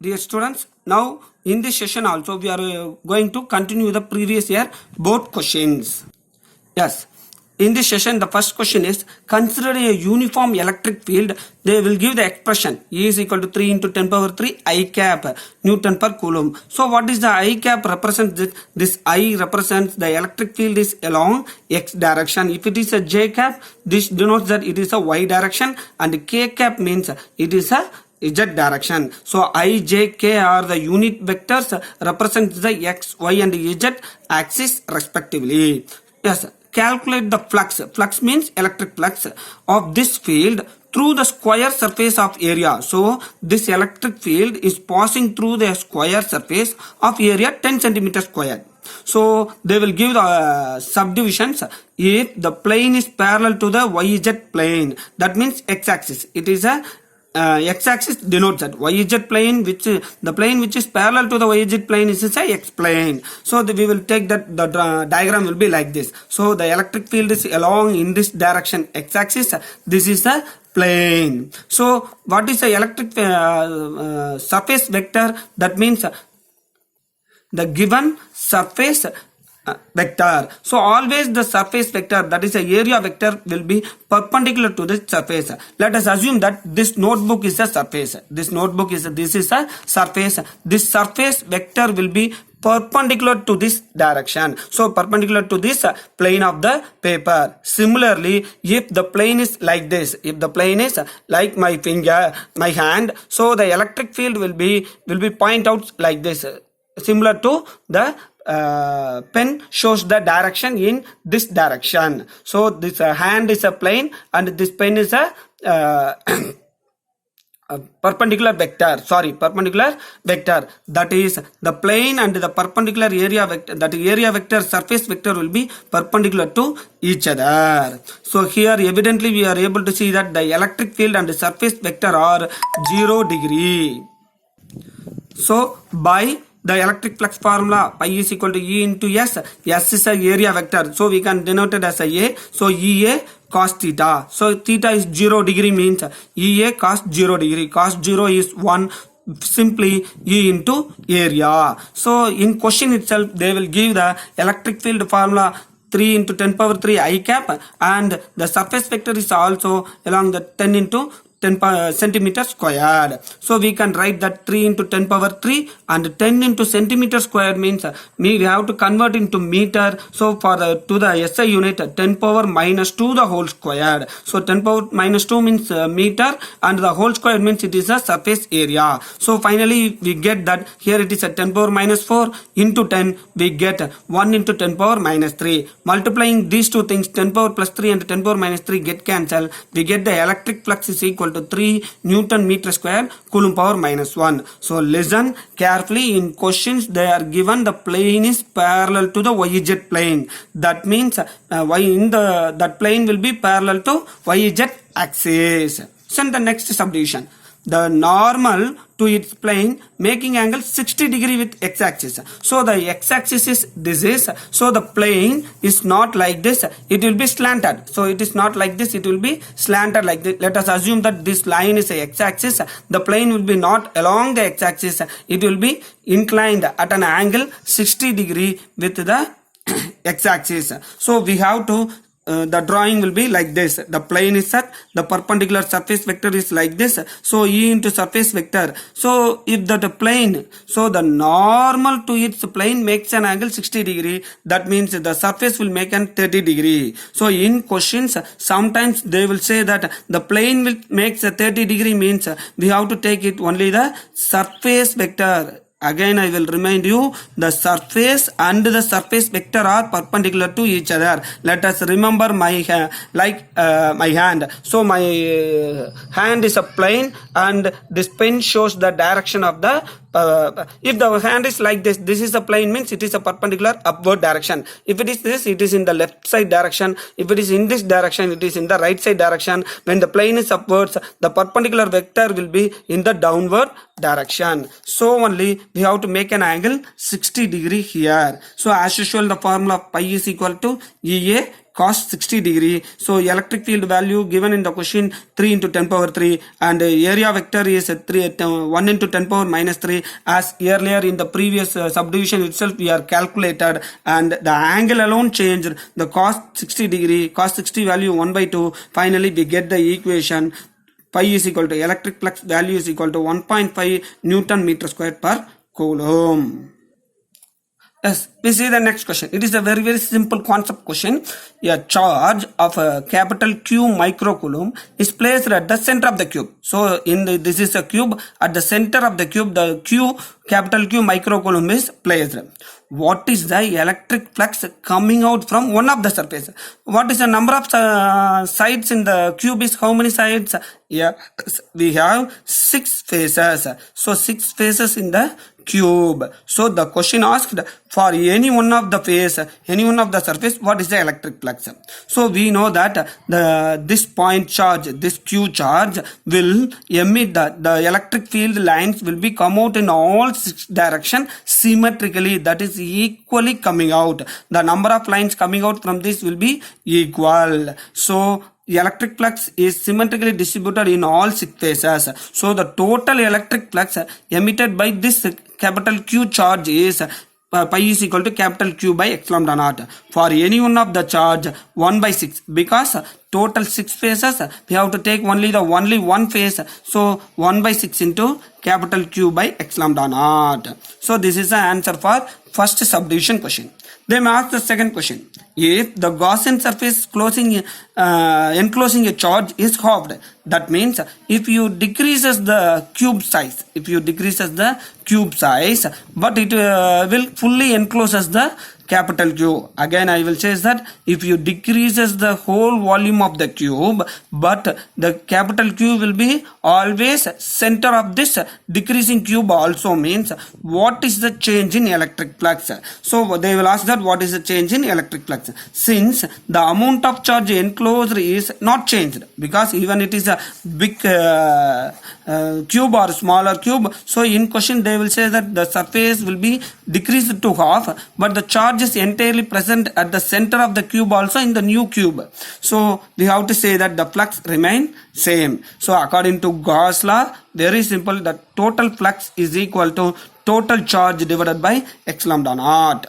Dear students, now in this session also we are going to continue the previous year board questions. Yes, in this session the first question is, considering a uniform electric field, they will give the expression E is equal to 3 into 10 power 3 I cap Newton per Coulomb. So what is the I cap represents this I represents the electric field is along X direction. If it is a J cap, this denotes that it is a Y direction, and K cap means it is a Z direction. So I, J, K are the unit vectors represent the X, Y and Z axis respectively. Yes, calculate the flux. Flux means electric flux of this field through the square surface of area. So this electric field is passing through the square surface of area 10 centimeter square. So they will give the subdivisions. If the plane is parallel to the YZ plane, that means X-axis. It is a X-axis denotes that YZ plane, which the plane which is parallel to the YZ plane is a X plane. So we will take that the diagram will be like this. So the electric field is along in this direction X-axis. This is the plane. So what is the electric surface vector? That means the given surface vector. So always the surface vector, that is a area vector, will be perpendicular to the surface. Let us assume that this notebook is a surface. This is a surface. This surface vector will be perpendicular to this direction. So perpendicular to this plane of the paper. Similarly, if the plane is like this, if the plane is like my finger, my hand, so the electric field will be point out like this, similar to the pen shows the direction in this direction. So this hand is a plane and this pen is a perpendicular vector. That is the plane and the perpendicular area vector, that area vector, surface vector will be perpendicular to each other. So here evidently we are able to see that the electric field and the surface vector are 0 degree. So by the electric flux formula, pi is equal to E into S. S is a area vector, so we can denote it as a. So EA cos theta. So theta is 0 degree means EA cos 0 degree. Cos 0 is 1. Simply E into area. So in question itself they will give the electric field formula 3 into 10 power 3 I cap, and the surface vector is also along the 10 into 10 centimeter squared. So we can write that 3 into 10 power 3 and 10 into centimeter squared means we have to convert into meter. So for to the SI unit, 10 power minus 2 the whole squared. So 10 power minus 2 means meter, and the whole square means it is a surface area. So finally we get that here it is a 10 power minus 4 into 10, we get 1 into 10 power minus 3. Multiplying these two things, 10 power plus 3 and 10 power minus 3 get cancelled. We get the electric flux is equal to 3 Newton meter square Coulomb power minus 1. So listen carefully. In questions they are given the plane is parallel to the YZ plane. That means that plane will be parallel to YZ axis. Send the next subdivision. The normal to its plane making angle 60 degree with x-axis. So the x-axis is this is, so the plane is not like this, it will be slanted. So it is not like this, it will be slanted like this. Let us assume that this line is a x-axis. The plane will be not along the x-axis, it will be inclined at an angle 60 degree with the x-axis. So we have to the drawing will be like this. The plane is set, the perpendicular surface vector is like this. So E into surface vector. So if the plane, so the normal to its plane makes an angle 60 degree, that means the surface will make an 30 degree. So in questions sometimes they will say that the plane will makes a 30 degree means we have to take it only the surface vector. Again I will remind you, the surface and the surface vector are perpendicular to each other. Let us remember my my hand. So my hand is a plane and this pen shows the direction of the if the hand is like this, this is a plane means it is a perpendicular upward direction. If it is this, it is in the left side direction. If it is in this direction, it is in the right side direction. When the plane is upwards, the perpendicular vector will be in the downward direction. So only we have to make an angle 60 degree here. So as usual the formula of pi is equal to EA cos 60 degree. So electric field value given in the question 3 into 10 power 3 and area vector is 1 into 10 power minus 3 as earlier in the previous subdivision itself we are calculated, and the angle alone changed. The cos 60 degree, cos 60 value 1 by 2. Finally we get the equation pi is equal to electric flux value is equal to 1.5 Newton meter square per coulomb. Yes, we see the next question. It is a very, very simple concept question. A charge of a capital Q microcoulomb is placed at the center of the cube. So, this is a cube. At the center of the cube, the capital Q microcoulomb is placed. What is the electric flux coming out from one of the surface? What is the number of sides in the cube is how many sides? Yeah, we have 6 faces. So, 6 faces in the cube. So the question asked for any one of the face, any one of the surface, what is the electric flux? So we know that this point charge, this Q charge will emit the electric field lines will be come out in all 6 directions symmetrically, that is equally coming out. The number of lines coming out from this will be equal. So the electric flux is symmetrically distributed in all 6 faces. So the total electric flux emitted by this capital Q charge is pi is equal to capital Q by epsilon naught. For any one of the charge 1 by 6, because total 6 phases we have to take only one phase. So 1 by 6 into capital Q by epsilon naught. So this is the answer for first subdivision question. Then ask the second question. If the Gaussian surface enclosing a charge is halved, that means if you decreases the cube size, but it will fully encloses the capital Q. Again I will say that if you decreases the whole volume of the cube, but the capital Q will be always center of this decreasing cube also, means what is the change in electric flux? So they will ask that what is the change in electric flux? Since the amount of charge enclosed is not changed, because even it is a big cube or smaller cube, so in question they will say that the surface will be decreased to half, but the charge is entirely present at the center of the cube also in the new cube. So we have to say that the flux remain same. So according to Gauss law, very simple, the total flux is equal to total charge divided by epsilon naught.